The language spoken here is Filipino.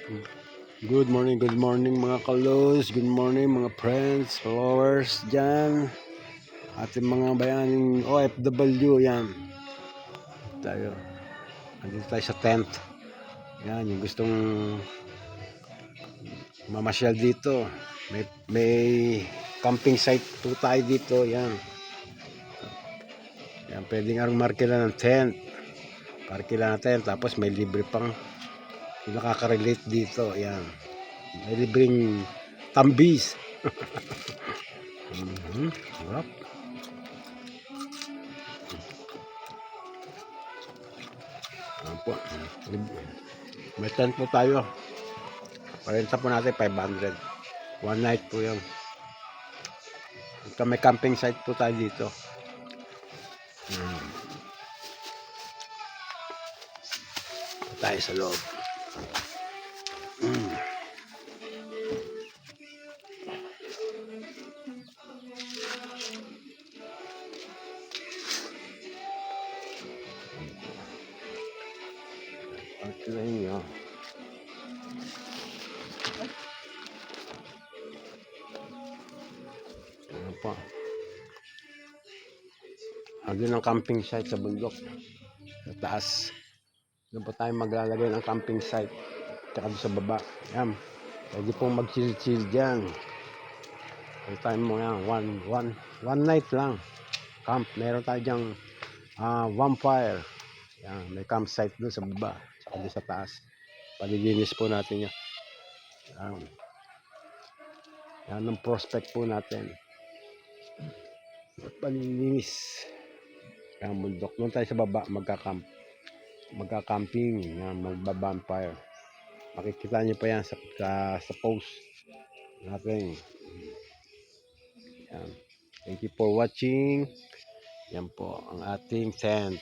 Good morning mga kalos, good morning mga friends, followers dyan, ating mga bayaning OFW, yan, tayo, andito tayo sa tent, yan, yung gustong mamasyal dito, may camping site po tayo dito, yan, pwedeng arong markila ng tent, parkila ng tent, tapos may libre pang, yung nakaka-relate dito, yan, may libreng tambis. Sarap. Po. May tent po tayo. Parenta po natin 500. One night po yun. May camping site po tayo dito. Tayo sa loob. At na inyo. Ano po. Andun ang camping site sa bundok. Sa taas. Doon po tayo maglalagay ng camping site. Tsaka sa baba. Yan. Pwede pong mag-chill-chill dyan. Pwede tayo mo yan. One night lang. Camp. Meron tayo dyang vampire. Yan. May campsite doon sa baba. Tsaka doon sa taas. Palilinis po natin yan. Yan ang prospect po natin. Palilinis. Yan bundok. Doon tayo sa baba magka-camping. Yan, magba-vampire. Makikita nyo pa yan sa post natin. Yan. Thank you for watching. Yan po ang ating tent.